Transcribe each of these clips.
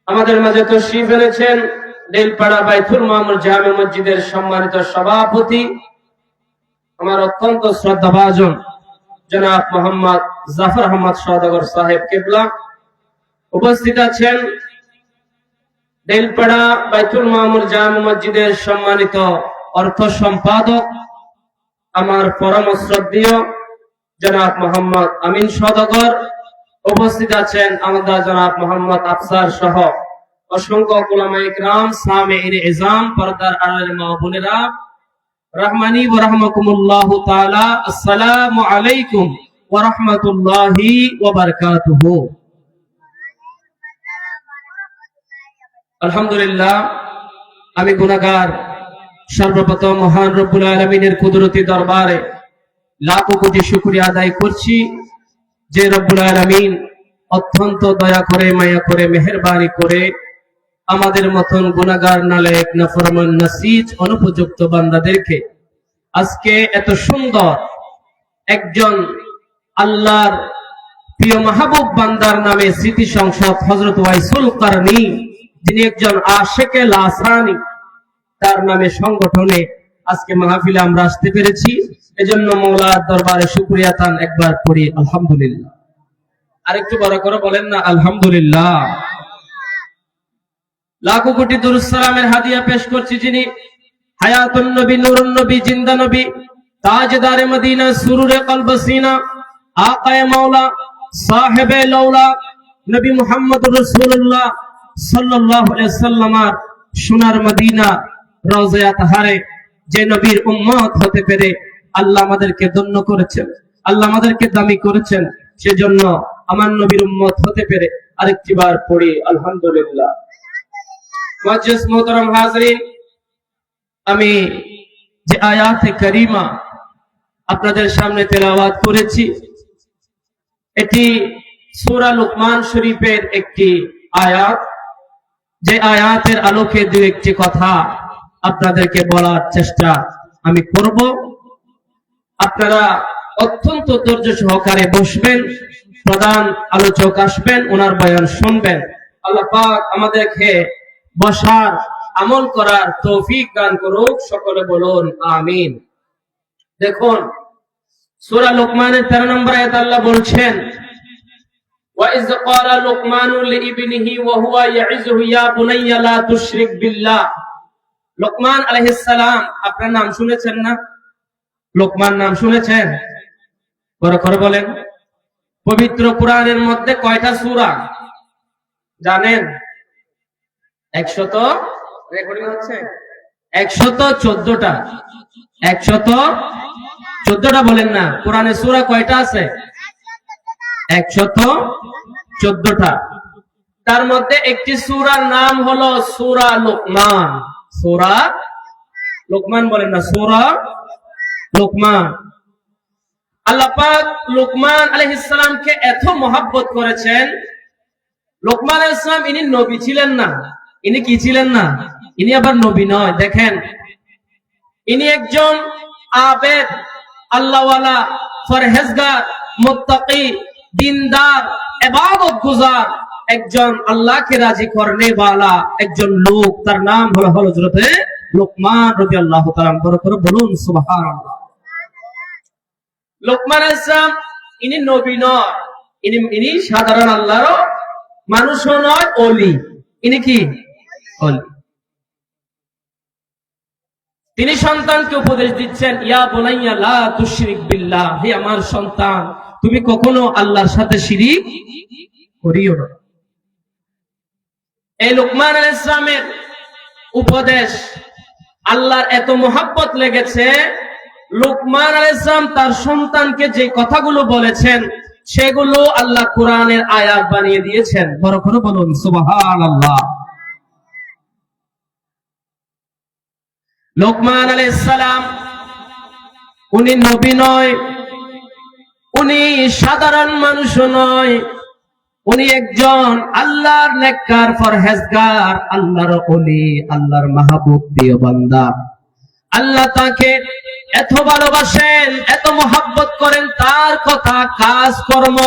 আমাদের মাঝে তশরিফ এনেছেন বেলপাড়া বাইতুল মামুর জামে মসজিদের সম্মানিত সভাপতি, আমার অত্যন্ত শ্রদ্ধাভাজন জনাব মোহাম্মদ জাফর আহমদ সওদাগর সাহেব কেবলা। উপস্থিত আছেন বেলপাড়া বাইতুল মামুর জামে মসজিদের সম্মানিত অর্থ সম্পাদক, আমার পরম শ্রদ্ধেয় জনাব মোহাম্মদ আমিন সওদাগর। উপস্থিত আছেন আমাদের জনাব মোহাম্মদ আফসার সহ অসংখ্য উলামায়ে কিরাম, সামিঈনে ইজাম, পর্দার আড়ালের মা বোনেরা, রহমানি ওয়া রাহমাকুমুল্লাহু তাআলা। আসসালামু আলাইকুম ওয়া রাহমাতুল্লাহি ওয়া বারাকাতুহু। আলহামদুলিল্লাহ, আমি গুনাহগার। সর্বপ্রথম মহান রব্বুল আলামিনের কুদরতি দরবারে লাখো কোটি শুকরিয়া আদায় করছি যে রব্বুল আলামিন অত্যন্ত দয়া করে, মায়া করে, মেহেরবানি করে আমাদের মতন গুনাহগার, নালায়েক, নাফরমান, নাসিজ, অনুপযুক্ত বান্দাদেরকে আজকে এত সুন্দর একজন আল্লাহর প্রিয় মাহবুব বান্দার নামে স্মৃতি সংসদ হযরত ওয়াইসুল কারনী, যিনি একজন আশিকে লাসানি, তার নামে সংগঠনে আজকে মাহফিলে আমরা আসতে পেরেছি। এজন্য মওলার দরবারে শুকরিয়া তান একবার পড়ি আলহামদুলিল্লাহ। আরেকটু বড় করে বলেন না আলহামদুলিল্লাহ। লাখো কোটি দুরূদ সালামের হাদিয়া পেশ করছি যিনি হায়াতুন নবী, নূরুন নবী, জিন্দা নবী, তাজদারে মদিনা, সুরুরে কলব সিনা, আকায়ে মাওলা, সাহেবে লৌলা, নবী মুহাম্মদুর রাসূলুল্লাহ সাল্লাল্লাহু আলাইহি ওয়াসাল্লামের সোনার মদিনা রওজায়ে তাহারে যে নবীর উম্মত হতে পেরে আল্লাহ আমাদেরকে ধন্য করেছেন, আল্লাহ আমাদেরকে দামি করেছেন, সেজন্য আমার নবীর উম্মত হতে পেরে আরেকটি বার পড়ি আলহামদুলিল্লাহ। মুআজ্জিজ মুহতারাম হাজরিন, আমি যে আয়াতে কারিমা আপনাদের সামনে তেলাওয়াত করেছি, এটি সূরা লুকমান শরীফের একটি আয়াত। যে আয়াতের আলোকে দু একটি কথা আপনাদেরকে বলার চেষ্টা আমি করব। আপনারা অত্যন্ত ধৈর্য সহকারে বসবেন, প্রধান আলোচক আসবেন, ওনার বয়ান শুনবেন। আল্লাহ পাক আমাদেরকে বসার, আমল করার তৌফিক দান করুক, সকলে বলুন আমিন। দেখুন, সূরা লুকমানের 13 নম্বর আয়াত আল্লাহ বলছেন, وَإِذْ قَالَ لُقْمَانُ لِابْنِهِ وَهُوَ يَعِظُهُ يَا بُنَيَّ لَا تُشْرِكْ بِاللَّهِ। লোকমান আলাইহিস সালাম, আপনার নাম শুনেছেন না? লোকমান নাম শুনেছেন? বড় করে বলেন। পবিত্র কোরআনের মধ্যে কয়টা সূরা জানেন? 114টা। 114টা বলেন না। কোরআনে সূরা কয়টা আছে? 114টা। তার মধ্যে একটি সূরার নাম হলো সূরা লুকমান। সূরা লুকমান বলেন না, সূরা লুকমান। আল্লাহ পাক লুকমান আলাইহিস সালামকে এত মহব্বত করেছেন। লুকমান আলাইহিস সালাম ইনি নবী ছিলেন না। ইনি কি ছিলেন না? ইনি আবার নবী নয়। দেখেন, ইনি একজন আবেদ, আল্লাহওয়ালা, পরহেজগার, মুত্তাকি, দিনদার, ইবাদত গুজার, একজন আল্লাহকে রাজি করনে ওয়ালা একজন লোক। তার নাম হলো হযরত লুকমান রাদিয়াল্লাহু তাআলা। বড় করে বলুন সুবহানাল্লাহ। লুকমান আলাইহিস সালাম ইনি নবী নয়, ইনি সাধারণ আল্লাহর মানুষও নয়, ওলি। ইনি কি? ওলি। তিনি সন্তানকে উপদেশ দিচ্ছেন, ইয়া বুনাইয়া লা তুশরিক বিল্লাহ, হে আমার সন্তান, তুমি কখনো আল্লাহর সাথে শিরিক করিও না। এই লুকমান আলাইহিস সালামের উপদেশ আল্লাহর এত মহব্বত লেগেছে, লুকমান আলাইহিস সালাম তার সন্তানকে যে কথাগুলো বলেছেন সেগুলো আল্লাহ কোরআনের আয়াত বানিয়ে দিয়েছেন। বড় করে বলুন সুবহানাল্লাহ। লুকমান আলাইহিস সালাম উনি নবী নয়, উনি সাধারণ মানুষও নয়, উনি একজন আল্লাহর নেককার, পরহেজগার, আল্লাহর ওলি, আল্লাহর মাহবুব, প্রিয় বান্দা। আল্লাহ তাকে এত ভালোবাসেন, এত মহব্বত করেন, তার কথা, কাজ, কর্ম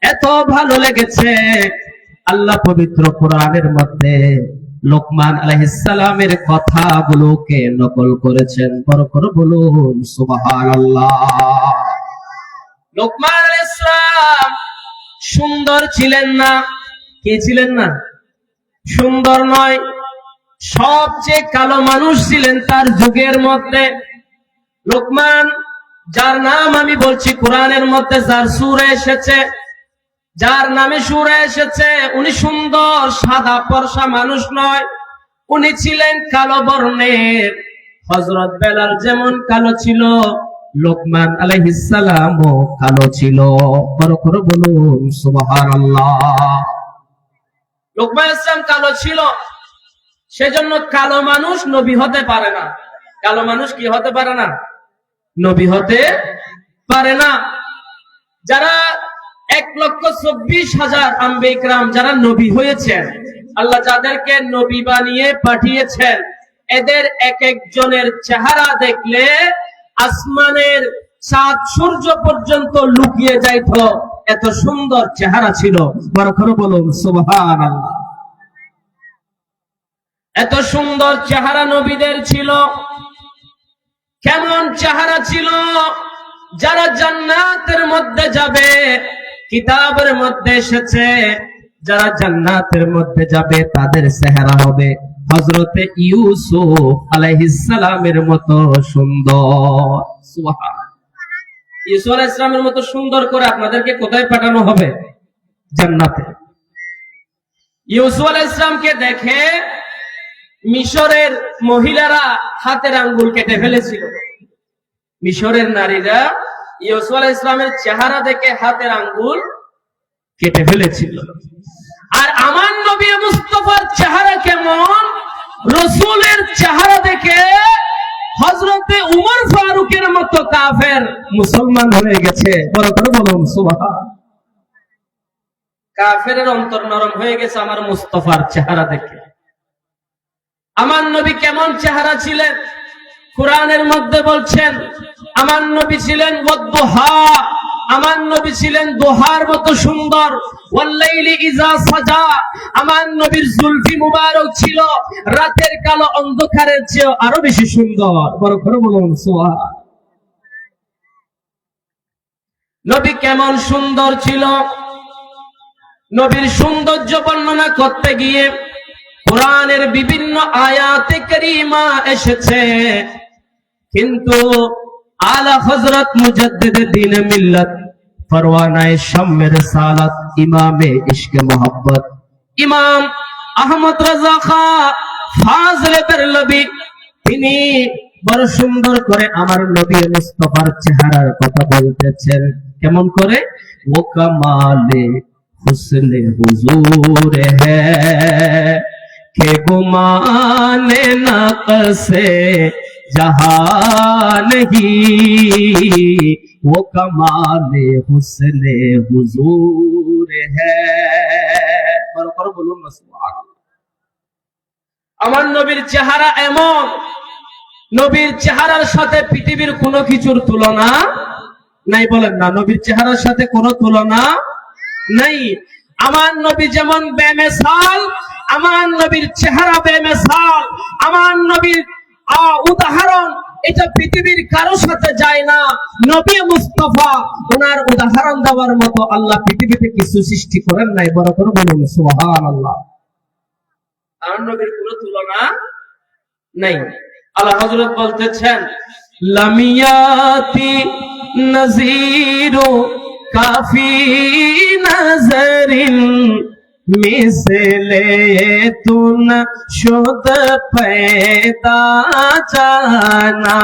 এত ভালো লেগেছে। আল্লাহ পবিত্র কোরআনের মধ্যে লোকমান আলাইহিস সালামের কথাগুলোকে নকল করেছেন। বড় করে বলুন সুবহানাল্লাহ। লোকমান আলাইহিস সালাম সুন্দর ছিলেন না? কে ছিলেন না? সুন্দর নয়, সবচেয়ে কালো মানুষ ছিলেন তার যুগের মধ্যে। লোকমান, যার নাম আমি বলছি কোরআনের মধ্যে, যার সূরা এসেছে, যার নামে সূরা এসেছে, উনি সুন্দর সাদা ফর্সা মানুষ নয়, উনি ছিলেন কালো বর্ণের। হযরত বেলাল যেমন কালো ছিল, লোকমান আলাইহিস সালামও কালো ছিল। বড় করে বলুন সুবহানাল্লাহ। লোকমান আলাইহিস সালাম কালো ছিল, সেজন্য কালো মানুষ নবী হতে পারে না। কালো মানুষ কি হতে পারে না? নবী হতে পারে না। যারা 1,24,000 আম্বিয়া ইকরাম যারা নবী হয়েছেন, আল্লাহ যাদেরকে নবী বানিয়ে পাঠিয়েছেন, এদের এক একজনের চেহারা দেখলে আসমানের চাঁদ সূর্য পর্যন্ত লুকিয়ে যাইত, এত সুন্দর চেহারা ছিল। বড় করে বলুন সুবহানাল্লাহ। এত সুন্দর চেহারা নবীদের ছিল। কেমন চেহারা ছিল? যারা জান্নাতের মধ্যে যাবে, কিতাবের মধ্যে এসেছে, যারা জান্নাতের মধ্যে যাবে তাদের চেহারা হবে হযরতে ইউসুফ আলাইহিস সালামের মতো সুন্দর। সুবহানাল্লাহ। ইউসুফ আলাইহিস সালামের মতো সুন্দর করে আপনাদেরকে কোথায় পাঠানো হবে? জান্নাতে। ইউসুফ আলাইহিস সালামকে দেখে মিশরের মহিলারা হাতের আঙ্গুল কেটে ফেলেছিল। মিশরের নারীরা ইউসুফ আলাইহিস সালামের চেহারা দেখে হাতের আঙ্গুল কেটে ফেলেছিল। আর আমার নবী মুস্তাফার চেহারা কেমন? রাসূলের চেহারা দেখে হযরতে উমর ফারুকের মতো কাফের মুসলমান হয়ে গেছে। বড় করে বলুন সুবহানাল্লাহ। কাফেরের অন্তর নরম হয়ে গেছে আমার মুস্তাফার চেহারা দেখে। আমার নবী কেমন চেহারা ছিলেন? কোরআনের মধ্যে বলছেন আমার নবী ছিলেন ওয়াদুহা, আমার নবী ছিলেন দোহার মতো সুন্দর। ওয়াল্লাইলি ইজা সাজা, আমার নবীর জুলফি মুবারক ছিল রাতের কালো অন্ধকারের চেয়ে আরো বেশি সুন্দর। বড় করে বলুন সুবহানাল্লাহ। নবী কেমন সুন্দর ছিল? নবীর সৌন্দর্য বর্ণনা করতে গিয়ে কোরআনের বিভিন্ন আয়াতে কারিমা এসেছে, কিন্তু আলা হযরত মুজাদ্দিদ দ্বীন মিল্লাত ফরওয়ানায়ে শামের সালাত ইমামে ইশকে মোহাব্বত ইমাম আহমদ রাজা খাঁ ফাজলে বেরলভী, তিনি বড় সুন্দর করে আমার নবী মুস্তাফার চেহারার কথা বলতেছেন। কেমন করে? ও কামালে হুসনে হুজুর হ্যায় के गुमाने नक़्शे जहां नहीं, वो कमाले हुस्ने हुजूर है। বলুন না সুবহানাল্লাহ। আমার নবীর চেহারা এমন, নবীর চেহারার সাথে পৃথিবীর কোনো কিছুর তুলনা নাই। বলেন না, নবীর চেহারার সাথে কোনো তুলনা নাই। আমার নবী যেমন বেমিসাল, আমার নবীর চেহারা বেমিসাল, আমার নবীর উদাহরণ এটা পৃথিবীর কারো সাথে যায় না। নবী মুস্তাফা, ওনার উদাহরণ দেওয়ার মতো আল্লাহ পৃথিবীতে কিছু সৃষ্টি করেন নাই। বড় করে বলুন সুবহানাল্লাহ। আমার নবীর কোনো তুলনা নাই। আল্লাহ হযরত বলতেছেন লামিয়াতি নযীরু কাফি নজরিন মিসলে তুন শুদ पैदा जाना,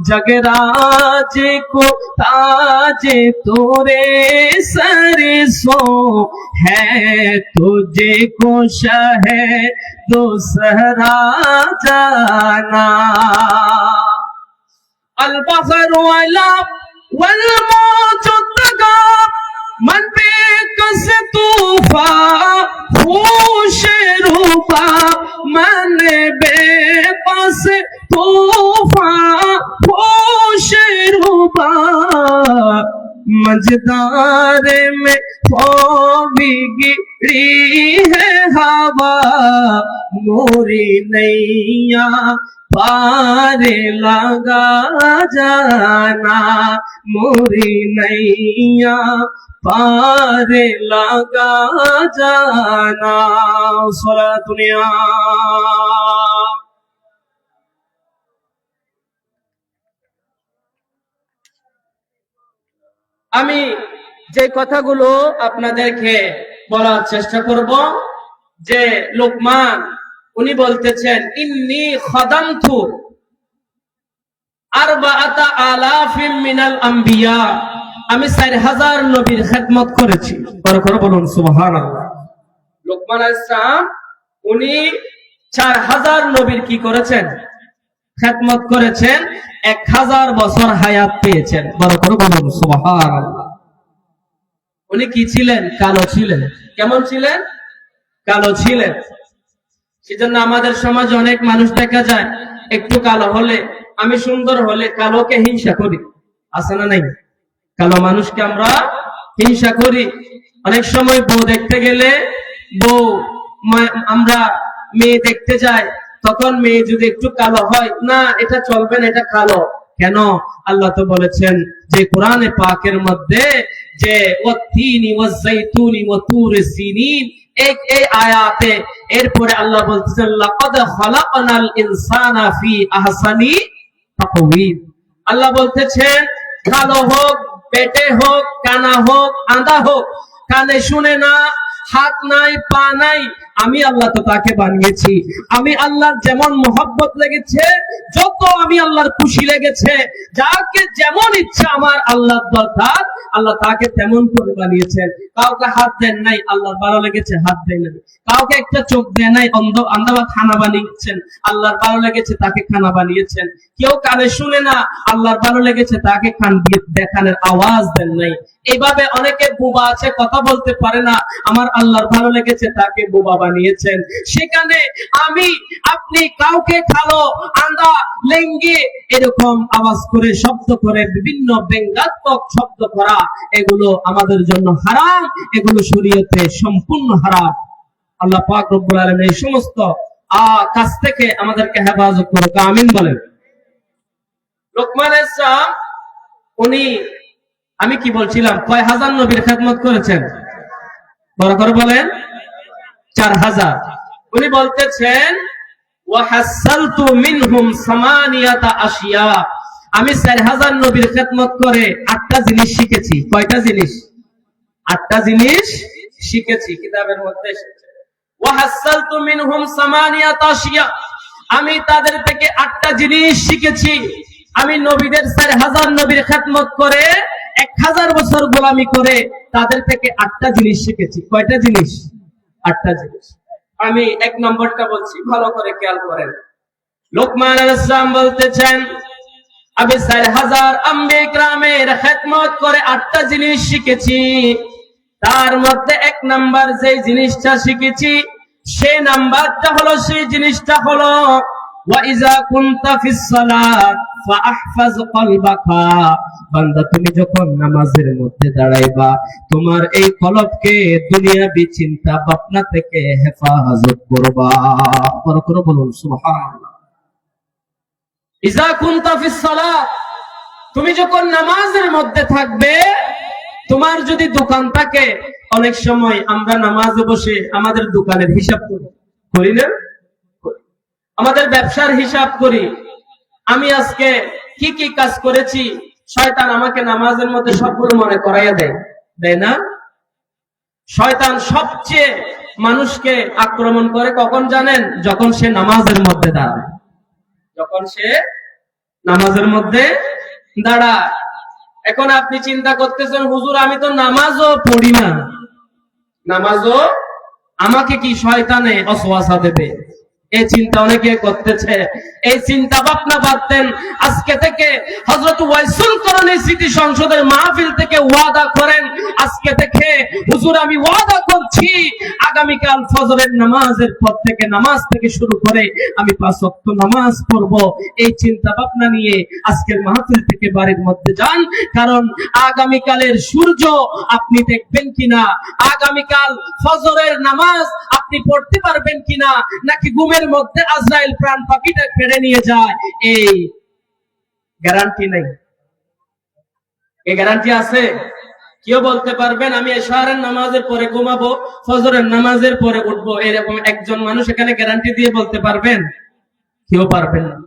जगराज को ताज तोरे सरसो है, तुझे को शह दूसरा जाना। अल बहर वाला वल मौज तगा मन पे कस तूफा होश रूपा, मन बेबस तूफा होश रूपा, मझदारे में हो बिगड़ी है हवा, मोरी नैया पार लगा जाना, मोरी नैया पार लगा जाना। सारा दुनिया আমি যে কথাগুলো আপনাদেরকে বলার চেষ্টা করব, যে লোকমান উনি বলতেছেন ইন্নী খাদামতু আরবাআতা আলাফিম মিনাল আম্বিয়া, আমি 4000 নবীর খেদমত করেছি। বড় বলুন সুবহানাল্লাহ। লোকমান আলাইহিস সালাম উনি 4000 নবীর কি করেছেন? খেদমত করেছেন। 1000 বছর হায়াত পেয়েছেন। বড় বলুন সুবহানাল্লাহ। উনি কি ছিলেন? কালো ছিলেন। কেমন ছিলেন? কালো ছিলেন। সেজন্য আমাদের সমাজে অনেক মানুষ দেখা যায় একটু কালো হলে, আমি সুন্দর হলে কালোকে হিংসা করি, আছে না নাই? কালো মানুষকে আমরা হিংসা করি। অনেক সময় বউ দেখতে গেলে, বউ আমরা মেয়ে দেখতে যাই, তখন মেয়ে যদি একটু কালো হয়, না এটা চলবে না, এটা কালো। কেন? আল্লাহ তো বলেছেন যে কোরআনে পাকের মধ্যে যে ওয়াত্তিনি ওয়াজ্জাইতুনি ওয়া তুরি সিনিন, এই আয়াতে এরপরে আল্লাহ বলতেছেন লাকাদ খালাকনাল ইনসানা ফি আহসানি তাকওয়িম। আল্লাহ বলতেছেন কালো হোক, পেটে হোক, কানা হোক, আঁধা হোক, কানে শুনে না, হাত নাই, পা নাই, আমি আল্লাহ তো তাকে বানিয়েছি। আমি আল্লাহর যেমন মহব্বত লেগেছে, যত আমি আল্লাহর খুশি লেগেছে, যাকে যেমন ইচ্ছা আমার আল্লাহর দরকার, আল্লাহ তাকে তেমন করে বানিয়েছেন। কাউকে হাত দেন নাই, আল্লাহর ভালো লেগেছে হাত দেন নাই। কাউকে একটা চোখ দেন নাই, অন্ধবা খানা বানিয়েছেন, আল্লাহর ভালো লেগেছে তাকে খানা বানিয়েছেন। কেউ কানে শুনে না, আল্লাহর ভালো লেগেছে তাকে কান দিয়ে দেখানোর আওয়াজ দেন নাই। এইভাবে অনেকে বোবা আছে, কথা বলতে পারে না, আমার আল্লাহর ভালো লেগেছে তাকে বোবা বানিয়েছেন। সেখানে আমি আপনি কাউকে কালো, আঁধা, লেঙ্গি এরকম আওয়াজ করে, শব্দ করে, বিভিন্ন ব্যঙ্গাত্মক শব্দ করা, এগুলো আমাদের জন্য হারাম, এগুলো শরীয়তে সম্পূর্ণ হারাম। আল্লাহ পাক রব্বুল আলামিন এই সমস্ত কাজ থেকে আমাদেরকে হেফাজত করুক, আমিন বলেন। লোকমান আলাইহিস সালাম উনি, আমি কি বলছিলাম, কয় হাজার নবীর খেদমত করেছেন? বড় করে বলেন। 4000। উনি বলতেছেন ওয়া হাসালতু মিনহুম সামানিয়াতা আশিয়া, আমি 4000 নবীর খেদমত করে 8টা জিনিস শিখেছি। কয়টা জিনিস? 8টা জিনিস শিখেছি। কিতাবের মধ্যে এসেছে ওয়া হাসালতু মিনহুম সামানিয়াতা আশিয়া, আমি তাদের থেকে 8টা জিনিস শিখেছি। আমি নবীদের 4000 নবীর খেদমত করে 1000 বছর গোলামি করে তাদের থেকে 8টা জিনিস শিখেছি। কয়টা জিনিস? 8টা জিনিস। আমি 1 নম্বরটা বলছি, ভালো করে খেয়াল করেন। লোকমান আলাইহিস সালাম বলতেছেন আমি 4000 আম্বিয়া কিরামের খেদমত করে 8টা জিনিস শিখেছি। তার মধ্যে 1 নাম্বার যে জিনিসটা শিখেছি, সেই নাম্বারটা হলো, সেই জিনিসটা হলো ওয়া ইযা কুনতা ফিস সালাত ফাহফাজ কলবাকা, বান্দা তুমি যখন নামাজের মধ্যে দাঁড়াইবা, তোমার এই কলবকে দুনিয়াবি চিন্তা ভাবনা থেকে হেফাজত করবা। বড় করে বলুন সুবহানাল্লাহ। ইযা কুনতা ফিস সালাত, তুমি যখন নামাজের মধ্যে থাকবে, তোমার যদি দোকান থাকে, অনেক সময় আমরা নামাজে বসে আমাদের দোকানের হিসাব করি না? আমাদের ব্যবসার হিসাব করি। আমি আজকে কি কি কাজ করেছি, শয়তান আমাকে নামাজের মধ্যে সবগুলো মনে করাইয়া দেয় না? শয়তান সবচেয়ে মানুষকে আক্রমণ করে কখন জানেন? যখন সে নামাজের মধ্যে দাঁড়ায়। যখন সে নামাজের মধ্যে দাঁড়ায়। এখন আপনি চিন্তা করতেছেন, হুজুর আমি তো নামাজও পড়ি না, নামাজও, আমাকে কি শয়তানে ওয়াসওয়াসা দেবে? এই চিন্তা অনেকে করতেছে। এই চিন্তা ভাবনা বাদ দেন। আজকে থেকে হযরত ওয়াইসুল করণী স্মৃতি সংসদের মাহফিল থেকে ওয়াদা করেন, আজকে থেকে হুজুর আমি ওয়াদা করছি আগামীকাল ফজরের নামাজের পর থেকে, নামাজ থেকে শুরু করে আমি 5 ওয়াক্ত নামাজ পড়ব। এই চিন্তা ভাবনা নিয়ে আজকের মাহফিল থেকে বাড়ির মধ্যে যান। কারণ আগামীকালের সূর্য আপনি দেখবেন কিনা, আগামীকাল ফজরের নামাজ আপনি পড়তে পারবেন কিনা, নাকি ঘুমের মধ্যে আজরাইল প্রাণ পাখিটা কেড়ে নিয়ে যায়, এই গ্যারান্টি নেই। এই গ্যারান্টি আছে? কেউ বলতে পারবেন আমি এশারের নামাজের পরে ঘুমাবো, ফজরের নামাজের পরে উঠবো? এরকম একজন মানুষ এখানে গ্যারান্টি দিয়ে বলতে পারবেন? কেউ পারবেন না।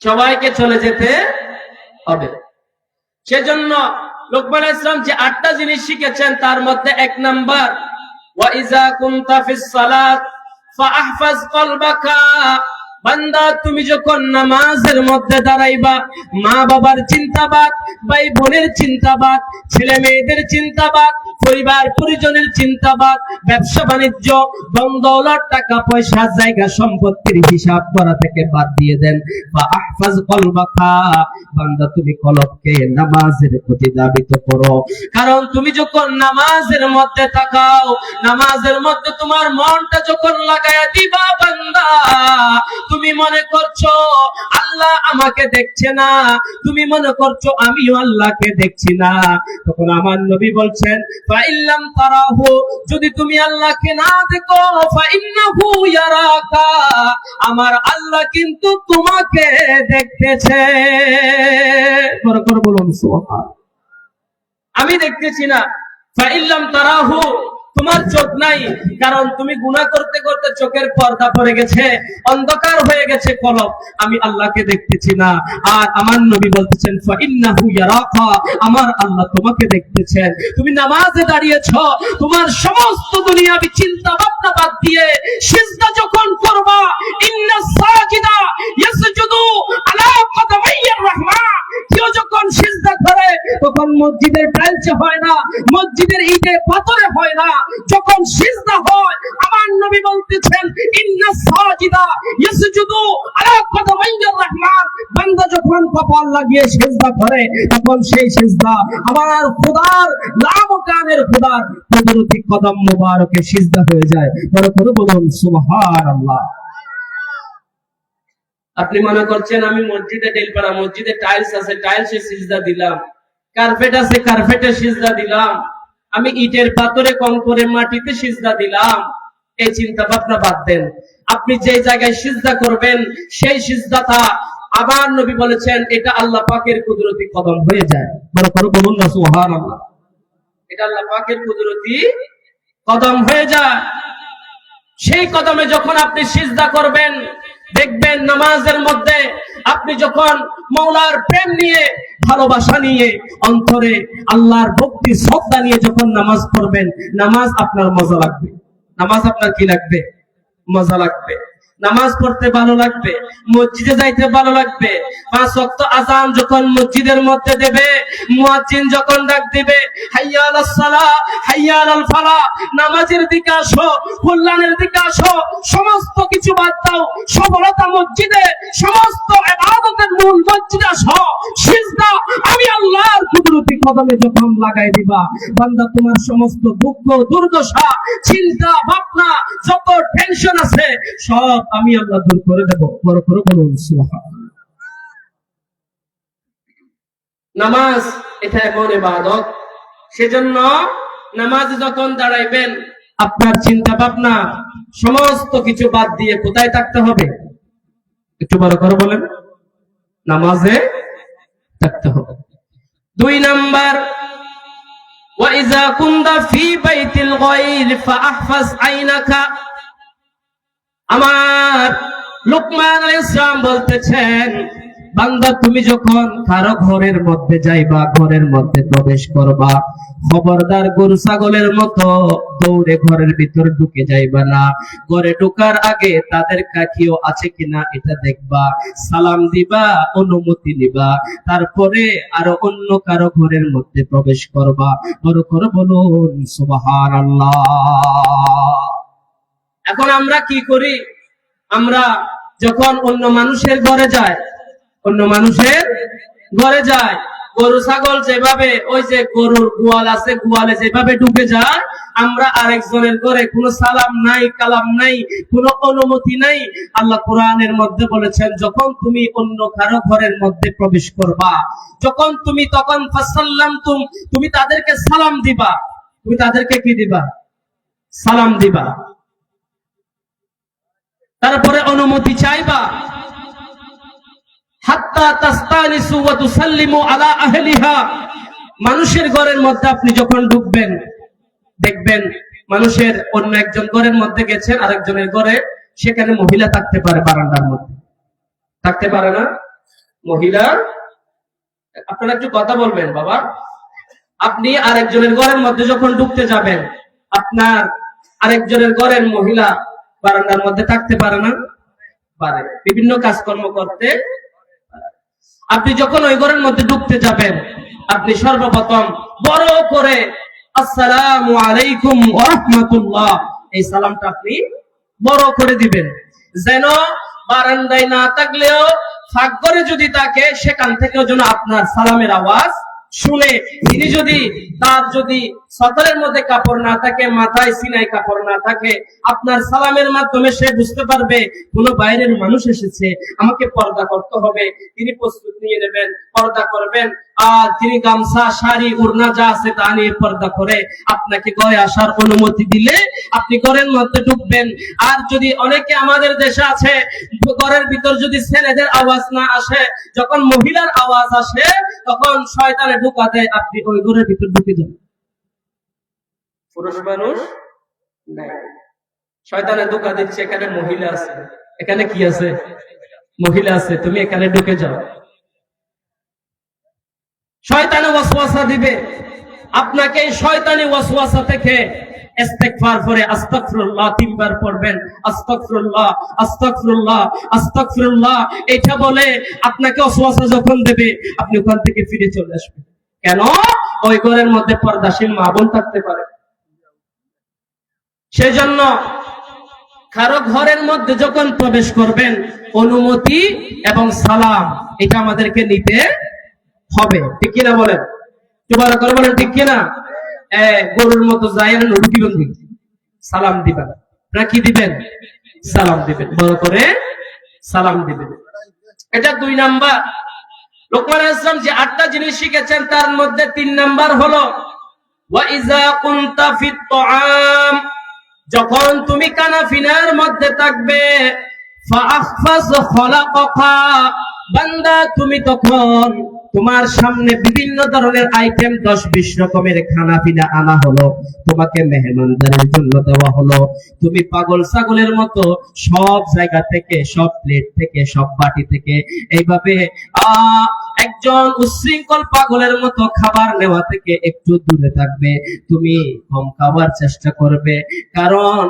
সবাইকে চলে যেতে হবে। সেজন্য লোকমান আলাইহিস সালাম যে 8টা জিনিস শিখেছেন তার মধ্যে 1 নাম্বার, ওয়া ইযা কুনতা ফিস সালাত ফাহফাজ কলবাকা। বান্দা তুমি যখন নামাজের মধ্যে দাঁড়াইবা, মা বাবার চিন্তাবাদ, ভাই বোনের চিন্তাবাদ, ছেলে মেয়েদের চিন্তাবাদ, পরিবার পরিজনের চিন্তাবাদ, ব্যবসা বাণিজ্য, ধন দৌলত, টাকা পয়সা, জায়গা সম্পত্তির হিসাব করা থেকে বাদ দিয়ে দেন। বা আহফাজ কলবাকা, বান্দা তুমি কলবকে নামাজের প্রতি ধাবিত করো। কারণ তুমি যখন নামাজের মধ্যে তাকাও, নামাজের মধ্যে তোমার মনটা যখন লাগায়া দিবা বান্দা, তুমি মনে করছো আল্লাহ আমাকে দেখছে না, তুমি মনে করছো আমিও আল্লাহকে দেখছি না, তখন আমার নবী বলছেন ফাইল্লাম তারাহু, যদি তুমি আল্লাহকে না দেখো ফাইন্নাহু ইয়ারাকা, আমার আল্লাহ কিন্তু তোমাকে দেখতেছে। বড় করে বলুন সুবহান। আমি দেখতেছি না, ফাইল্লাম তারাহু, তোমার চোখ নাই, কারণ তুমি গুনাহ করতে করতে চোখের পর্দা পড়ে গেছে, অন্ধকার হয়ে গেছে কলব, আমি আল্লাহকে দেখতেছি না। আর আমার নবী বলতেছেন ফাইন্নাহু ইয়ারাকা, আমার আল্লাহ তোমাকে দেখতেছেন। তুমি নামাজে দাঁড়িয়েছো, তোমার সমস্ত দুনিয়াবি চিন্তা ভাবনা বাদ দিয়ে সিজদা যখন করবা, ইন্নাস সাজিদা ইয়াসজুদু আলা কদমাইর রাহমান, কেউ যখন সিজদা করে তখন মসজিদের টাইলসে হয় না, মসজিদের ইটে পাথরে হয় না, যখন সিজদা হয় আমার নবী বলতেছেন ইন্নাস সাজিদা ইয়াসজুদু আলা কদমাইর রাহমান, বান্দা যখন কপাল লাগিয়ে সিজদা করে তখন সেই সিজদা আমার খোদার লামকানের খোদার কুদরতি কদম মোবারকে সিজদা হয়ে যায়। বড় করে বলুন সুবহানাল্লাহ। আপনি মনে করছেন আমি মসজিদে ডেলপাড়া, মসজিদে টাইলস আছে, টাইলসে সিজদা দিলাম, কার্পেট আছে, কার্পেটে সিজদা দিলাম, আমি ইটের পাথরে কংকরে মাটিতে সিজদা দিলাম, এই চিন্তা ভাবনা বাদ দেন। আপনি যে জায়গায় সিজদা করবেন সেই সিজদাটা আবার নবী বলেছেন এটা আল্লাহ পাকের কুদরতি কদম হয়ে যায়। বড় করে বলুন না সুবহানাল্লাহ। এটা আল্লাহ পাকের কুদরতি কদম হয়ে যায়। সেই কদমে যখন আপনি সিজদা করবেন, দেখবেন নামাজের মধ্যে আপনি যখন মাওলার প্রেম নিয়ে, ভালোবাসা নিয়ে, অন্তরে আল্লাহর ভক্তি শ্রদ্ধা নিয়ে যখন নামাজ পড়বেন, নামাজ আপনার মজা লাগবে। নামাজ আপনার কি লাগবে? মজা লাগবে। নামাজ পড়তে ভালো লাগবে, মসজিদে যাইতে ভালো লাগবে। 5 ওয়াক্ত আযান যখন মসজিদের মধ্যে দেবে, মুয়াজ্জিন যখন ডাক দিবে হাইয়া আলাস সালাহ হাইয়া আলাল ফালাহ, নামাজের দিকে আসো, কল্যাণের দিকে আসো, সমস্ত কিছু বাদ দাও, সফলতা মসজিদে, সমস্ত ইবাদতের মূল মসজিদে আসো। সিজদা আমি আল্লাহর কুদরতি কদমে যখন লাগাই দিবা, বান্দা তোমার সমস্ত দুঃখ দুর্দশা, চিন্তা ভাবনা, যত টেনশন আছে সব আমি আল্লাহ দূর করে দেব। বড় করে বলুন সুবহানাল্লাহ। নামাজ এটা এমন ইবাদত, সেজন্য নামাজে যখন দাঁড়াইবেন আপনার চিন্তা ভাবনা সমস্ত কিছু বাদ দিয়ে কোথায় থাকতে হবে? একটু বড় করে বলেন, নামাজে থাকতে হবে। 2 নাম্বার, ওয়া ইযা কুনতা ফি বাইতিল গায়র ফাহফাজ আইনাকা। আমার লোকমান আলাইহিস সালাম বলতেছেন বান্দা তুমি যখন কারো ঘরের মধ্যে যাইবা, ঘরের মধ্যে প্রবেশ করবা, খবরদার গরু ছাগলের মতো দৌড়ে ঘরের ভিতর ঢুকে যাইবা না। ঘরে ঢোকার আগে তাদের কাকিও আছে কিনা এটা দেখবা, সালাম দিবা, অনুমতি নিবা, তারপরে আরো অন্য কারো ঘরের মধ্যে প্রবেশ করবা। বড় করে বলুন সুবহানাল্লাহ। এখন আমরা কি করি? আমরা যখন অন্য মানুষের ঘরে যায়, গরু ছাগল যেভাবে ওই যে গরুর গোয়াল আছে, গোয়ালে যেভাবে ঢুকে যায়, আমরা আরেকজনের ঘরে কোনো সালাম নাই, কালাম নাই, কোনো অনুমতি নাই। আল্লাহ কোরআনের মধ্যে বলেছেন, যখন তুমি অন্য কারো ঘরের মধ্যে প্রবেশ করবা, যখন তুমি তখন ফাসাল্লামতুম, তুমি তাদেরকে সালাম দিবা। তুমি তাদেরকে কি দিবা? সালাম দিবা। তারপরে অনুমতি চাইবা। হাত্তা তাস্তানিসু ওয়া তুসাল্লিমু আলা আহলিহা। মানুষের ঘরের মধ্যে আপনি যখন ঢুকবেন, দেখবেন মানুষের অন্য একজন ঘরের মধ্যে গেছেন, আরেকজনের ঘরে, সেখানে মহিলা থাকতে পারে, বারান্দার মধ্যে থাকতে পারে না মহিলা। আপনারা একটু কথা বলবেন বাবা। আপনি আরেকজনের ঘরের মধ্যে যখন ঢুকতে যাবেন, আপনার আরেকজনের ঘরের মহিলা বারান্দার মধ্যে থাকতে পারে না? পারে, বিভিন্ন কাজকর্ম করতে। আপনি যখন ওই ঘরের মধ্যে ঢুকতে যাবেন, আপনি সর্বপ্রথম বড় করে আসসালামু আলাইকুম ওয়া রাহমাতুল্লাহ, এই সালামটা আপনি বড় করে দিবেন, যেন বারান্দায় না থাকলেও ফাঁক করে যদি থাকে, সেখান থেকেও যেন আপনার সালামের আওয়াজ শুনে। তিনি যদি তার যদি সতরের মধ্যে কাপড় না থাকে, মাথায় সিনাই কাপড় না থাকে, আপনার সালামের মাধ্যমে সে বুঝতে পারবে কোন বাইরের মানুষ এসেছে, আমাকে পর্দা করতে হবে। তিনি প্রস্তুত নিয়ে নেবেন, পর্দা করবেন। আর তিনি গামছা, শাড়ি, ওড়না যা আছে তা নিয়ে পর্দা করে আপনাকে ঘরে আসার অনুমতি দিলে আপনি ঘরের মধ্যে ঢুকবেন। আর যদি অনেকে আমাদের দেশে আছে, ঘরের ভিতর যদি ছেলেদের আওয়াজ না আসে, যখন মহিলার আওয়াজ আসে, তখন শয়তানে ঢুকাতে আপনি ওই ঘরের ভিতর ঢুকে যান। পুরুষ মানুষ নাই, শয়তানে ধোঁকা দিচ্ছে, এখানে মহিলা আছে, এখানে কি আছে? মহিলা আছে, তুমি এখানে ঢুকে যাও। শয়তানে ওয়াসওয়াসা দিবে আপনাকে। শয়তানি ওয়াসওয়াসা থেকে ইস্তিগফার করে আস্তাগফিরুল্লাহ 3 বার পড়বেন। আস্তাগফিরুল্লাহ, আস্তাগফিরুল্লাহ, আস্তাগফিরুল্লাহ, এটা বলে আপনাকে ওয়াসওয়াসা যখন দেবে, আপনি ওখান থেকে ফিরে চলে আসবেন। কেন? ওই ঘরের মধ্যে পর্দাশীল মা বোন থাকতে পারে। সেজন্য কারো ঘরের মধ্যে যখন প্রবেশ করবেন, অনুমতি এবং সালাম এটা আমাদেরকে নিতে হবে, ঠিক কিনা বলেন? চুপার করে বলেন, ঠিক কিনা? গরুর মতো যায় না, ঢুকিবেন, সালাম দিবেন। আপনারা কি দিবেন? সালাম দিবেন, বড় করে সালাম দিবেন। এটা 2 নাম্বার। লোকমান আলাইহিস সালাম যে 8টা জিনিস শিখেছেন, তার মধ্যে 3 নাম্বার হলো ওয়া ইযা কুনতা ফিত তুআম, যখন তুমি কানাফিনার মধ্যে থাকবে, ফাআখফাজ খলাকাকা, বান্দা তুমি তখন তোমার সামনে বিভিন্ন ধরনের আইটেম, 10-20 রকমের খানা পিনা আনা হলো, তোমাকে মেহমানদারির জন্য দেওয়া হলো। তুমি পাগল ছাগলের মতো সব জায়গা থেকে, সব প্লেট থেকে, সব বাটি থেকে এইভাবে একজন উচ্ছৃঙ্খল পাগলের মতো খাবার নেওয়া থেকে একটু দূরে থাকবে। তুমি কম খাবার চেষ্টা করবে, কারণ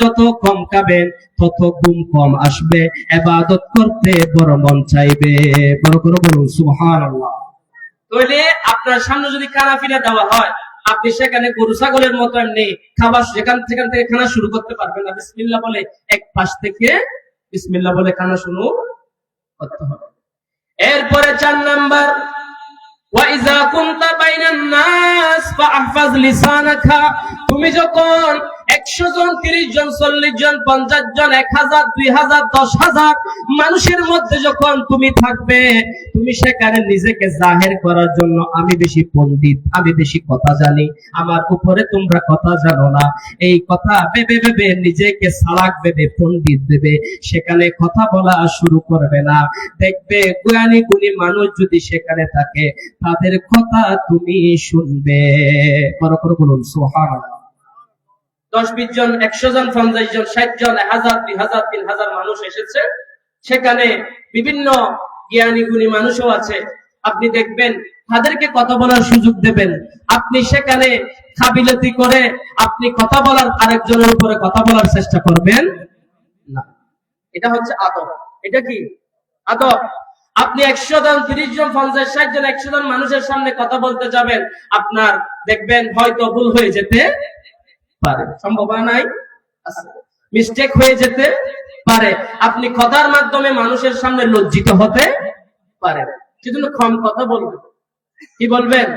যত কম খাবেন তত গুণ কম আসবে, ইবাদত করতে বড় মন চাইবে। বড় করে বলুন সুবহানাল্লাহ। তাহলে আপনার সামনে যদি খানাপিনা দেওয়া হয়, আপনি সেখানে গরু ছাগলের মতো এমনি খাবার সেখান থেকে খানা শুরু করতে পারবেন না। বিসমিল্লাহ বলে এক পাশ থেকে বিসমিল্লাহ বলে খানা শুরু করতে হবে। এরপরে 4 নাম্বার, ওয়াইজা কুনতা বাইনান নাস ফাহফাজ লিসানাকা, তুমি যখন 100 জন, 30 জন, 40 জন, 50 জন, 1000, 2000, 10,000 মানুষের মধ্যে যখন তুমি থাকবে, তুমি সেখানে নিজেকে জাহের করার জন্য আমি বেশি পণ্ডিত, আমি বেশি কথা জানি, আমার উপরে তোমরা কথা জানো না, এই কথা ভেবে ভেবে নিজেকে সালাক ভেবে, পণ্ডিত ভেবে সেখানে কথা বলা শুরু করবে না। দেখবে জ্ঞানী গুণী মানুষ যদি সেখানে থাকে, তাদের কথা তুমি শুনবে। বড় করে বলুন সুবহানাল্লাহ। 10-20 জন, 100 জন, 50 জন, 60 জন, 1000, 2000, 3000 মানুষ এসেছে, সেখানে বিভিন্ন জ্ঞানী গুণী মানুষও আছে। আপনি দেখবেন তাদেরকে কথা বলার সুযোগ দেবেন। আপনি সেখানে কাবিলতি করে আপনি কথা বলার, আরেকজনের উপরে কথা বলার চেষ্টা করবেন না। এটা হচ্ছে আদব। এটা কি আদব? আপনি 100 জন, 30 জন, 50, 60 জন, 100 জন মানুষের সামনে কথা বলতে যাবেন, আপনার দেখবেন হয়তো ভুল হয়ে যেতে পারে, সম্ভাবনা নাই, মিস্টেক হয়ে যেতে পারে। আপনি কথার মাধ্যমে মানুষের সামনে লজ্জিত হতে পারেন, সেজন্য কম কথা বলবেন। কি বলবেন?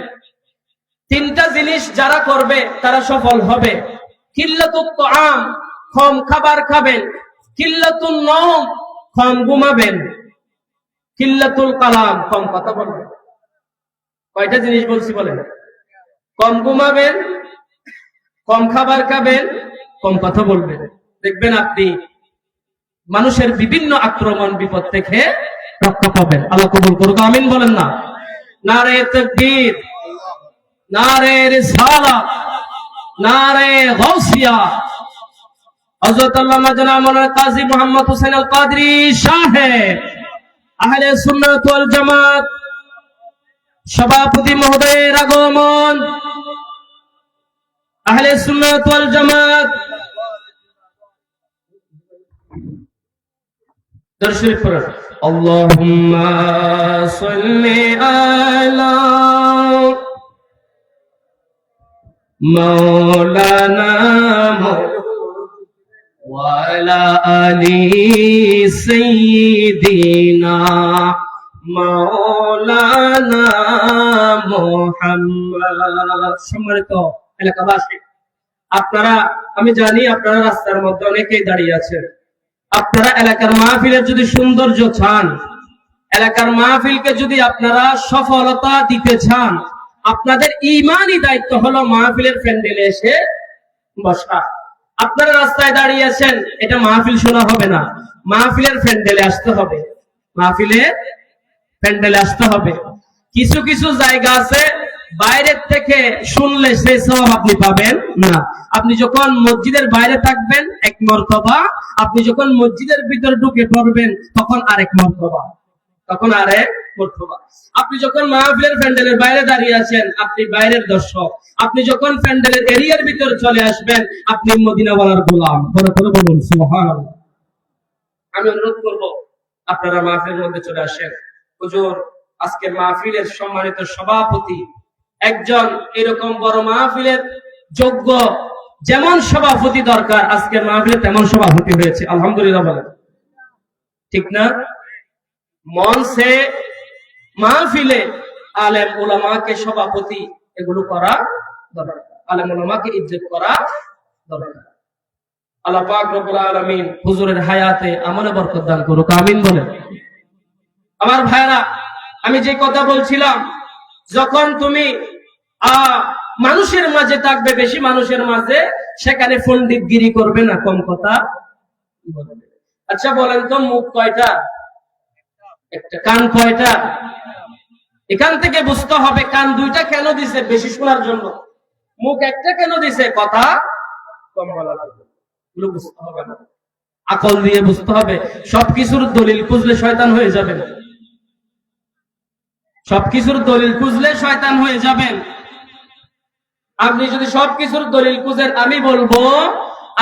তিনটা জিনিস যারা করবে তারা সফল হবে। কিল্লাতুত তাআম, কম খাবার খাবেন। কিল্লাতুন নওম, কম ঘুমাবেন। কিল্লাতুল কালাম, কম কথা বলবেন। কয়টা জিনিস বলছি বলেন? কম ঘুমাবেন, কম খাবার খাবেন, কম কথা বলবেন। দেখবেন আপনি মানুষের বিভিন্ন আক্রমণ বিপদ থেকে রক্ষা পাবেন। আল্লাহ কবুল করুক, আমিন বলেন না? নারে তাকবীর, নারে রিসালাত, নারে গাউসিয়া। হযরত আল্লামা জনাব মাওলানা কাজী মুহাম্মদ হোসেন আল কাদরি সাহেব, আহলে সুন্নাত ওয়াল জামাত সভাপতি মহোদয়ের আগমন। আহলে সুন্নাত ওয়াল জামাত দর্শক পড়েন। আল্লাহুম্মা সাল্লি আলা মাওলানা ওয়া আলা আলি সাইয়্যিদিনা মাওলানা মুহাম্মদ। সম্মানিত এলাকাবাসী, আপনারা, আমি জানি আপনারা রাস্তার মধ্যে অনেকেই দাঁড়িয়ে আছেন। আপনারা এলাকার মাহফিলের যদি সৌন্দর্য চান, এলাকার মাহফিলকে যদি আপনারা সফলতা দিতে চান, আপনাদের ঈমানি দায়িত্ব হলো মাহফিলের প্যান্ডেলে এসে বসা। আপনারা রাস্তায় দাঁড়িয়ে আছেন, এটা মাহফিল শোনা হবে না, মাহফিলের প্যান্ডেলে আসতে হবে। মাহফিলের প্যান্ডেলে আসতে হবে। কিছু কিছু জায়গা আছে বাইরের থেকে শুনলে সেই সওয়াব আপনি পাবেন না। আপনি যখন মসজিদের বাইরে থাকবেন এক মর্তবা, আপনি যখন মসজিদের ভিতরে ঢুকে পড়বেন তখন আরেক মর্তবা, তখন আরেক মর্তবা। আপনি যখন মাহফিলের প্যান্ডেলের বাইরে দাঁড়িয়ে আছেন, আপনি বাইরের দর্শক। আপনি যখন প্যান্ডেলের এরিয়ার ভিতরে চলে আসবেন, আপনি মদিনাওয়ালার গোলাম। বড় করে বলুন সুবহানাল্লাহ। আমি অনুরোধ করব আপনারা মাহফিলের মধ্যে চলে আসেন। হুজুর, আজকের মাহফিলের সম্মানিত সভাপতি, একজন এরকম বড় মাহফিলের যোগ্য যেমন সভাপতি দরকার, আজকের মাহফিলে তেমন সভাপতি হয়েছে, আলহামদুলিল্লাহ বলেন, ঠিক না? মঞ্চে মাহফিলে আলেম উলামাকে সভাপতি এগুলো করা দরকার, আলেম উলামাকে ইজ্জত করা দরকার। আল্লাহ পাক রব্বুল আলামিন হুজুরের হায়াতে আমলে বরকত দান করুক, আমিন বলেন। আমার ভাইরা, আমি যে কথা বলছিলাম, যখন তুমি মানুষের মাঝে থাকবে, বেশি মানুষের মাঝে, সেখানে পণ্ডিতগিরি করবে না, কম কথা বলবে। আচ্ছা বলেন তো, মুখ কয়টা? একটা। কান কয়টা? এখান থেকে বুঝতে হবে কান দুইটা কেন দিছে, বেশি শোনার জন্য। মুখ একটা কেন দিছে, কথা কম বলার জন্য। এগুলো বুঝতে হবে না, আকল দিয়ে বুঝতে হবে। সবকিছুর দলিল খুঁজলে শয়তান হয়ে যাবেন, সবকিছুর দলিল খুঁজলে শয়তান হয়ে যাবেন। আপনি যদি সবকিছুর দলিল খুঁজেন, আমি বলবো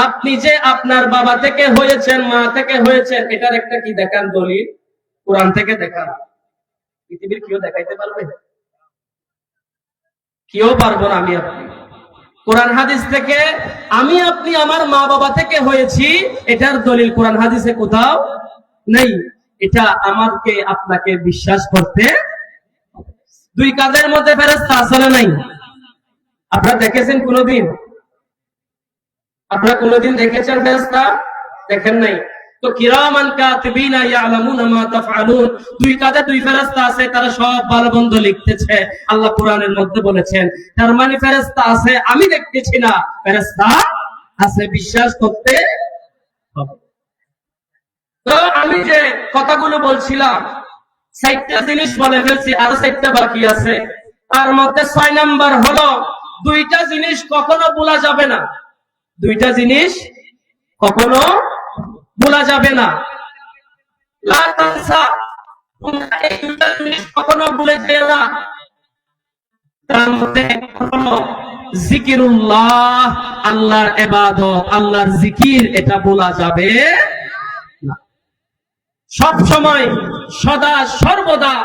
আপনি যে আপনার বাবা থেকে হয়েছেন, মা থেকে হয়েছেন, এটার একটা কি দেখান দলিল, কোরআন থেকে দেখান। পৃথিবীর কেউ দেখাইতে পারবে? কেউ পারবো না। আমি আপনি কোরআন হাদিস থেকে, আমি আপনি আমার মা বাবা থেকে হয়েছি, এটার দলিল কোরআন হাদিসে কোথাও নেই। এটা আমাকে আপনাকে বিশ্বাস করতে। দুই কাঁধের মধ্যে ফেরেশতা আছে না নাই? আপনারা দেখেছেন কোনদিন? আপনারা কোনদিন দেখেছেন ফেরেশতা? দেখেন নাই তো। কিরামান কাতিবিনা ইয়ালামুনা মা তাফআলুন, দুই কাঁধে দুই ফেরেশতা আছে, তারা সব ভালো মন্দ লিখতেছে। আল্লাহ কোরআনের মধ্যে বলেছেন, তার মানে ফেরেশতা আছে, আমি দেখতেছি না, ফেরেশতা আছে, বিশ্বাস করতে হবে। তো আমি যে কথাগুলো বলছিলাম, 4টা জিনিস বলে ফেলছি, আরো 4টা বাকি আছে। তার মধ্যে 6 নাম্বার হলো, দুইটা জিনিস কখনো ভোলা যাবে না। দুইটা জিনিস কখনো ভোলা যাবে না। লা তানসা, তোমরা এই দুইটা জিনিস কখনো ভুলে যেও না। তার মধ্যে হলো জিকিরুল্লাহ, আল্লাহর ইবাদত, আল্লাহর জিকির, এটা ভোলা যাবে না। সব সময় সদা সর্বদা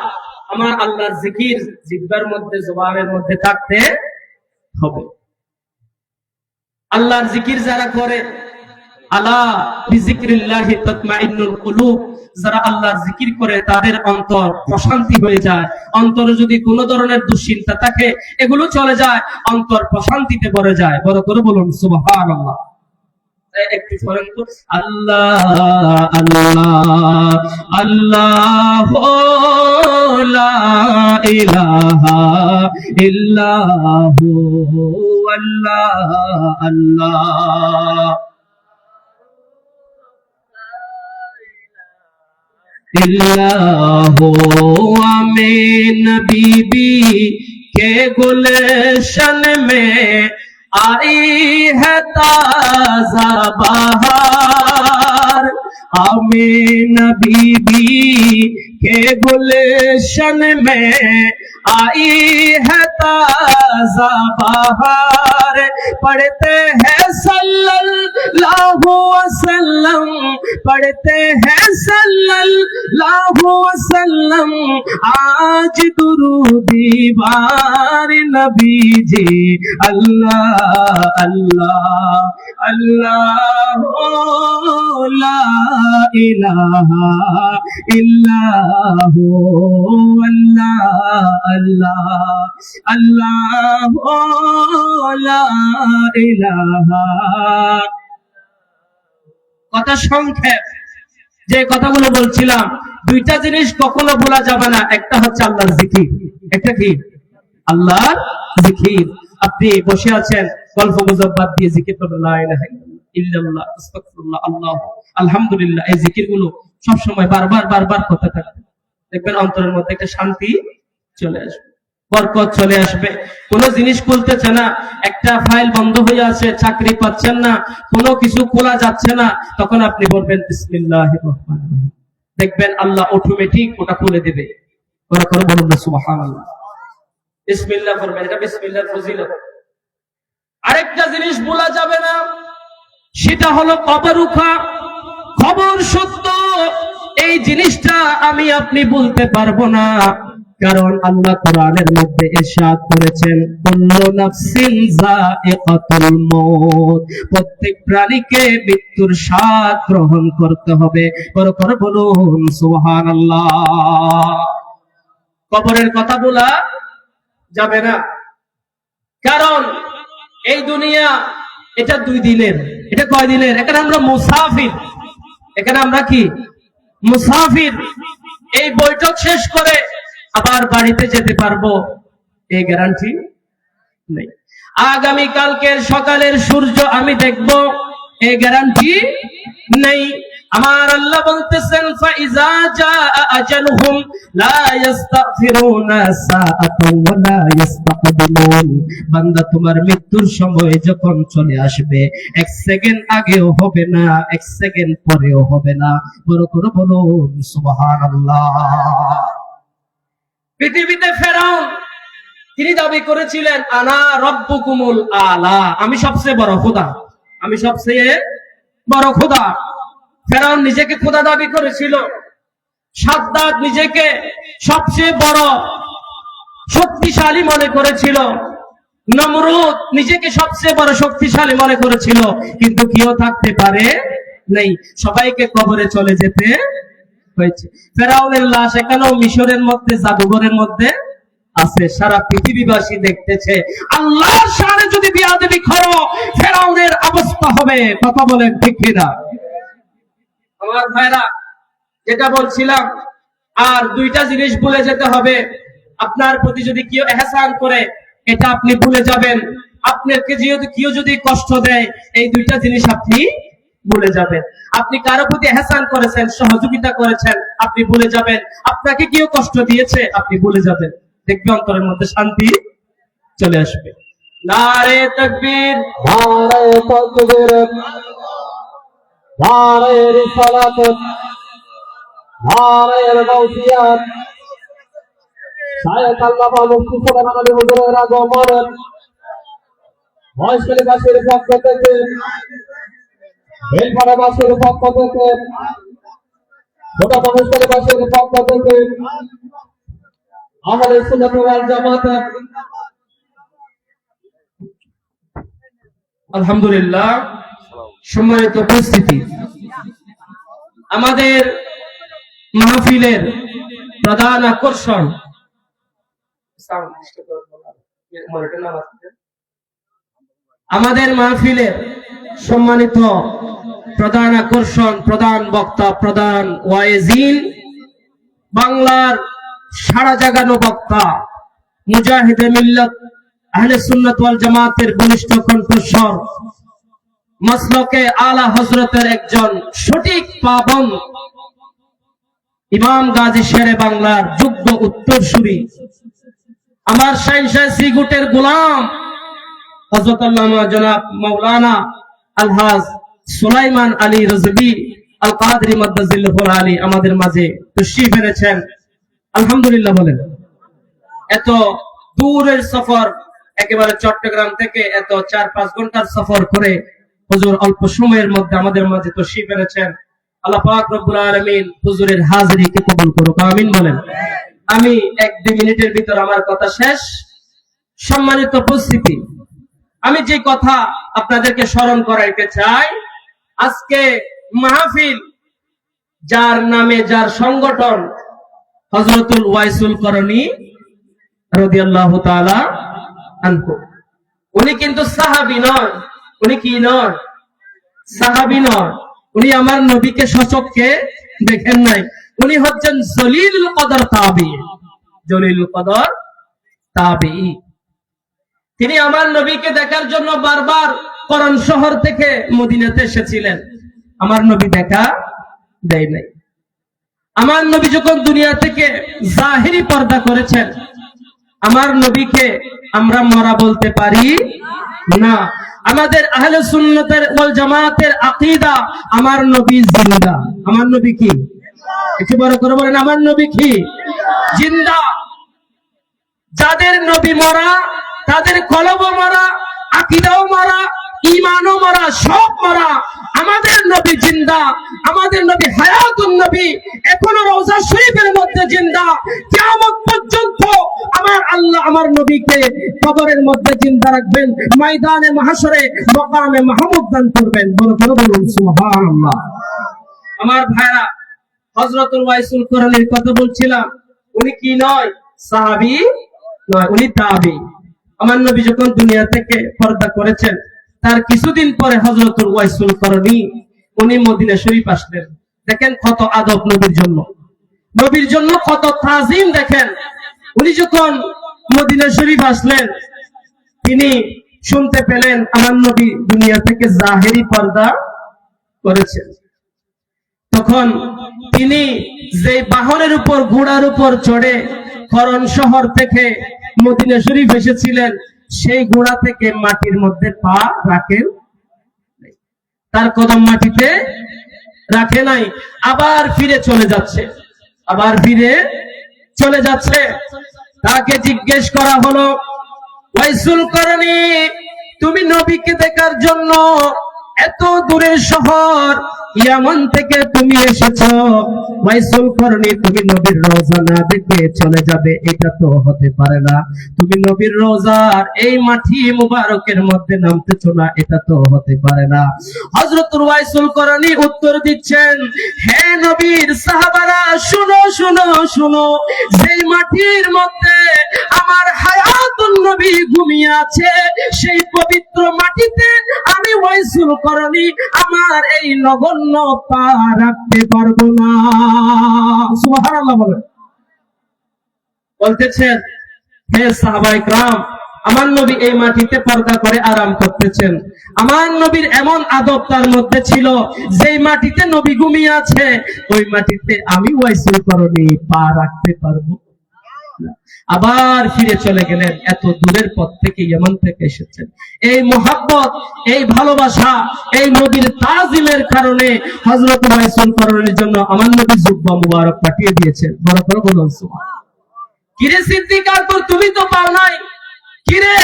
আমার আল্লাহর জিকির জিহ্বার মধ্যে, জবানের মধ্যে থাকতে হবে। আল্লাহর জিকির যারা করে, আলা বিযিকরিল্লাহি তাতমাইন্নুল কুলুব, যারা আল্লাহর জিকির করে তাদের অন্তর প্রশান্তি হয়ে যায়। অন্তরে যদি কোনো ধরনের দুশ্চিন্তা থাকে এগুলো চলে যায়, অন্তর প্রশান্তিতে ভরে যায়। বড় করে বলুন সুবহানাল্লাহ। একটু পড়েন তো, আল্লাহ আল্লাহ আল্লাহ লা ইলাহা ইল্লাহু আল্লাহ আল্লাহ इल्लाहु आमीन बीबी के गुलशन में आई है ताजा बहार, आमीन बीबी के गुलशन में आई है ताजा बहार, पढ़ते हैं सल्लल्लाहु वसल्लम, पढ़ते हैं सल्लल्लाहु वसल्लम आज दुरूदी बार नबी जी, अल्लाह अल्लाह अल्लाह ला इलाहा इल्लाहु अल्लाह अल्लाह अल्लाह ला इलाहा। কথা সংক্ষেপ, যে কথাগুলো বলছিলাম, দুইটা জিনিস কখনো ভোলা যাবে না। একটা হচ্ছে আল্লাহর জিকির, একটা কি আল্লাহর জিকির। আপনি বসে আছেন, গল্প গুজব বাদ দিয়ে জিকির করবেন, লা ইলাহা ইল্লাল্লাহ, আস্তাগফিরুল্লাহ, আল্লাহ আলহামদুলিল্লাহ। এই জিকিরগুলো সব সময় বারবার বারবার করতে থাকবেন, দেখবেন অন্তরের মধ্যে একটা শান্তি চলে আসবে, বরকত চলে আসবে। কোনো জিনিস খুলতেছে না, একটা ফাইল বন্ধ হয়ে আছে, চাকরি পাচ্ছেন না, কোনো কিছু খোলা যাচ্ছে না, তখন আপনি বলবেন বিসমিল্লাহির রহমানির রহিম, দেখবেন আল্লাহ অটোমেটিক ওটা খুলে দেবে। ওরা করে বলুন না সুবহানাল্লাহ। বিসমিল্লাহ করবেন, এটা বিসমিল্লাহর ফজিলত। আরেকটা জিনিস ভোলা যাবে না, সেটা হলো কবর উঠা। খবর সত্য, এই জিনিসটা আমি আপনি বলতে পারবো না, কারণ আল্লাহ কোরআনের মধ্যে ইরশাদ করেছেন, কুল্লু নাফসিন যায়িকাতুল মউত, প্রত্যেক প্রাণীকে মৃত্যুর স্বাদ গ্রহণ করতে হবে। করে বলুন সুবহানাল্লাহ। কবরের কথা বলা যাবে না, কারণ এই দুনিয়া এটা 2 দিনের। এটা কয় দিনের? এখানে আমরা মুসাফির, এখানে আমরা কি মুসাফির। এই বৈঠক শেষ করে আবার বাড়িতে যেতে পারবো এই গ্যারান্টি নেই। আগামী কালকের সকালের সূর্য আমি দেখবো এই গ্যারান্টি নেই। আমার আল্লাহ বলতেছেন, ফাইজা জাআ আজালুহুম লা ইস্তাগফিরুনা সাআতান ওয়া লা ইস্তাকদিমুন, বান্দা তোমার মৃত্যুর সময় যখন চলে আসবে, 1 সেকেন্ড আগেও হবে না, 1 সেকেন্ড পরেও হবে না। বড় করে বলুন সুবহানাল্লাহ। পৃথিবীতে ফেরাউন, তিনি দাবি করেছিলেন, আনা রব্বুকুমুল আলা, আমি সবচেয়ে বড় খোদা, আমি সবচেয়ে বড় খোদা। ফেরাউন নিজেকে খোদা দাবি করেছিল। সাদ্দাত নিজেকে সবচেয়ে বড় শক্তিশালী মনে করেছিল। নমরুদ নিজেকে সবচেয়ে বড় শক্তিশালী মনে করেছিল, কিন্তু কেউ থাকতে পারে নেই, সবাইকে কবরে চলে যেতে হয়েছে। ফেরাউনের লাশ এখনো মিশরের মধ্যে, জাদুঘরের মধ্যে আছে, সারা পৃথিবীবাসী দেখতেছে। আল্লাহর শানে যদি বিয়াদবি করো, ফেরাউনের অবস্থা হবে। কথা বলেন ঠিক কিনা? আমার ভাইরা, যেটা বলছিলাম, আর 2টা জিনিস ভুলে যেতে হবে। আপনার প্রতি যদি কেউ ইহসান করে, এটা আপনি ভুলে যাবেন। আপনাকে কেউ যদি কষ্ট দেয়, এই 2টা জিনিস আপনি ভুলে যাবেন। আপনি কারো প্রতি ইহসান করেছেন, সহযোগিতা করেছেন, আপনি ভুলে যাবেন। আপনাকে কেউ কষ্ট দিয়েছে, আপনি ভুলে যাবেন। দেখবে অন্তরের মধ্যে শান্তি চলে আসবে। নারে তাকবীর, নারে তাকবীর, নারে রিসালাত, নারে গাউসিয়াত। শায়েখ আল্লামা মুফতি সুবহান আলী হুজুরের আগমন মহেশখালীবাসীর পক্ষ থেকে, বেলপাড়াবাসীর পক্ষ থেকে, ছোট মহেশখালীবাসীর পক্ষ থেকে, আহলে সুন্নাত ওয়াল জামাত, আলহামদুলিল্লাহ। সম্মানিত উপস্থিতি, আমাদের মাহফিলের প্রধান আকর্ষণ, আমাদের মাহফিলের সম্মানিত প্রধান আকর্ষণ, প্রধান বক্তা, প্রধান ওয়াইজিন, বাংলার সারা জাগানো বক্তা, মুজাহিদে মিল্লাত আহলে সুন্নাত ওয়াল জামাতের বলিষ্ঠ কণ্ঠস্বর, মাসলকে আলা হযরতের একজন সঠিক পাবন, ইমাম গাজী শেরে বাংলার যোগ্য উত্তরসূরি, আমার শাহিনশাহ সিগুটের গোলাম হযরত আল্লামা জনাব মাওলানা আলহাজ সুলাইমান আলী রাজভী আল কাদরি মাদ্দাজিল্লাহুল আলী আমাদের মাঝে তশরিফ এনেছেন। আলহামদুলিল্লাহ বলেন। এত দূরের সফর, একেবারে চট্টগ্রাম থেকে এত 4-5 ঘন্টার সফর করে হুজুর অল্প সময়ের মধ্যে আমাদের মাঝে তশরিফ এনেছেন। আল্লাহ পাক রব্বুল আলামিন হুজুরের হাজিরিকে কবুল করুক, আমিন বলেন। আমি 1-2 মিনিটের ভিতর আমার কথা শেষ। সম্মানিত উপস্থিতি, আমি যে কথা আপনাদেরকে স্মরণ করাইতে চাই, আজকে মাহফিল যার নামে, যার সংগঠন হযরতুল ওয়াইসুল করণী রাদিয়াল্লাহু তাআলা আনহু, উনি কিন্তু সাহাবী নন। উনি কি নন? সাহাবী নন। উনি আমার নবীকে সচক্ষে দেখেন নাই। উনি হচ্ছেন জলিলুল কদর তাবিঈ। জলিলুল কদর তাবিঈ। তিনি আমার নবীকে দেখার জন্য বারবার করণ শহর থেকে মদিনাতে এসেছিলেন। আমার নবী দেখা দেয় নাই। আমার নবী যখন দুনিয়া থেকে জাহিরি পর্দা করেছেন, আমার নবীকে আমরা মরা বলতে পারি না। আমাদের আহলে সুন্নাতের ওয়াল জামাতের আকীদা, আমার নবী জিন্দা। আমার নবী কি? একটু বড় করে বলেন, আমার নবী কি? জিন্দা। যাদের নবী মরা, তাদের কলবও মরা, আকীদাও মরা, ঈমানও মরা, সব মরা। আমাদের নবী জিন্দা। আমাদের নবী হায়াতুন নবী, এখনো রওজা শরীফের মধ্যে জিন্দা। কিয়ামত পর্যন্ত আমার আল্লাহ আমার নবীকে কবরের মধ্যে জিন্দা রাখবেন, ময়দানে মাহশরে মাকামে মাহমুদ দান করবেন। বড় করে বলুন সুবহানাল্লাহ। আমার ভাইরা, হযরতুল ওয়াইসুল করণীর কথা বলছিলাম। উনি কি নয়? সাহাবী নয়, উনি তাবী। আমার নবী যখন দুনিয়া থেকে পর্দা করেছেন, তার কিছুদিন পরে হযরতুল ওয়াইসুল করণী উনি মদিনা শরীফ আসলেন। দেখেন কত আদব নবীর জন্য, নবীর জন্য কত তাজিম। দেখেন উনি যখন মদিনা শরীফ আসলেন, তিনি শুনতে পেলেন আমার নবী দুনিয়া থেকে জাহেরি পর্দা করেছেন। তখন তিনি যে বাহনের উপর, ঘোড়ার উপর চড়ে করণ শহর থেকে মদিনা শরীফ এসেছিলেন, সেই ঘোড়া থেকে মাটির মধ্যে পা রাখেন, তার কদম মাটিতে রাখে নাই। আবার ফিরে চলে যাচ্ছে, আবার ফিরে চলে যাচ্ছে। তাকে জিজ্ঞেস করা হলো, ওয়াইসুল করণী, তুমি নবীকে দেখার জন্য এত দূরের শহর ইয়ামান থেকে তুমি এসেছো, ওয়াইসুল করণী, তুমি নবীর রওজা না দেখে চলে যাবে? এটা তো হতে পারে না। তুমি নবীর রওজার এই মাটি মুবারকের মধ্যে নামতেছো না, এটা তো হতে পারে না। হযরতুল ওয়াইসুল করণী উত্তর দিচ্ছেন, হে নবীর সাহাবারা, শুনো শুনো শুনো, সেই মাটির মধ্যে আমার হায়াতুন নবী ঘুমিয়ে আছে, সেই পবিত্র মাটিতে আমি ওয়াইসুল করণী আমার এই নগণ্য পা রাখতে পারবো না। সুবহানাল্লাহ বলেন। বলতেছেন, হে সাহাবায়ে কেরাম, আমার নবী এই মাটিতে পর্দা করে আরাম করতেছেন। আমার নবীর এমন আদব তার মধ্যে ছিল, যেই মাটিতে নবী ঘুমিয়ে আছে, ওই মাটিতে আমি ওয়াইসুল করণী পা রাখতে পারবো। আবার ফিরে চলে গেলেন। এত দূরের পথ থেকে, ইয়ামান থেকে এসেছেন। এই মোহাব্বত, এই ভালোবাসা, এই নবীর তাজিমের কারণে হযরত ওয়াইসুল করণীর জন্য আমার নবী জুব্বা মুবারক পাঠিয়ে দিয়েছেন। বড় করে বলুন সুবহানাল্লাহ। কিরে সিদ্দিক আকবর, তুমি তো পাও নাই? কিরে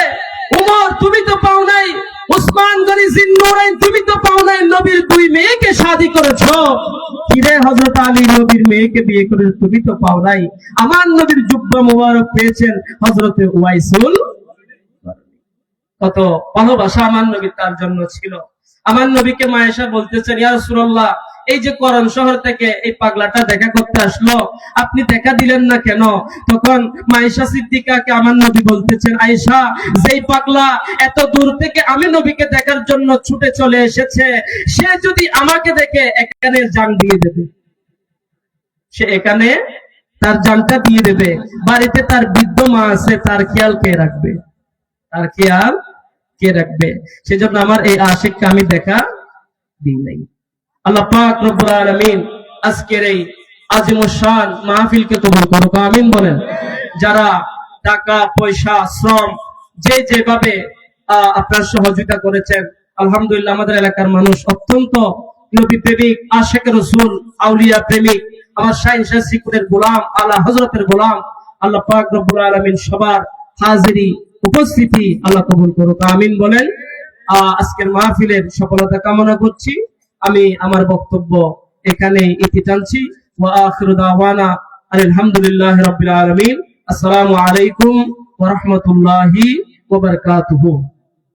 উমর, তুমি তো পাও নাই? উসমান গনি জিন্নুরাইন, তুমি তো পাও নাই? নবীর 2 মেয়েকে শাদী করেছো। কিরে হযরত আলী, নবীর মেয়েকে বিয়ে করে তুমি তো পাও নাই? আমার নবীর জুব্বা মুবারক পেয়েছেন হযরত ওয়াইসুল। কত ভালোবাসা আমার নবী তার জন্য ছিল। আমার নবীকে মা আয়েশা বলতেছেন, ইয়া রাসূলুল্লাহ, এই যে করণ শহর থেকে এই পাগলাটা দেখা করতে আসলো, আপনি দেখা দিলেন না কেন? তখন মা আয়েশা সিদ্দিকাকে আমার নবী বলতেছেন, আয়েশা, যেই পাগলা এত দূর থেকে আমি নবীকে দেখার জন্য ছুটে চলে এসেছে, সে যদি আমাকে দেখে এখানে জান দিয়ে দেবে, সে এখানে তার জানটা দিয়ে দেবে। বাড়িতে তার বৃদ্ধ মা আছে, তার খেয়াল কে রাখবে? তার খেয়াল কে রাখবে? সেজন্য আমার এই আশিককে আমি দেখা দিই নাই। আল্লাহ পাক রব্বুল আলামিন আজকের এই আজিমুশান মাহফিলকে কবুল করুক, আমিন বলেন। যারা টাকা পয়সা শ্রম যে যেভাবে আপনার সহযোগিতা করেছেন, আলহামদুলিল্লাহ আমাদের এলাকার মানুষ অত্যন্ত নবী প্রেমিক, আশিক রাসূল, আউলিয়া প্রেমিক, আমার শাইখ সিকুরের গোলাম, আলা হযরতের গোলাম। আল্লাহ পাক রব্বুল আলামিন সবার হাজিরি উপস্থিতি আল্লাহ কবুল করুক, আমিন বলেন। আজকের মাহফিলের সফলতা কামনা করছি। আমি আমার বক্তব্য এখানে ইতি টানছি। ওয়া আখিরু দাওয়ানা আলহামদুলিল্লাহি রাব্বিল আলামিন। আসসালামু আলাইকুম ওয়া রাহমাতুল্লাহি ওয়া বারাকাতুহু।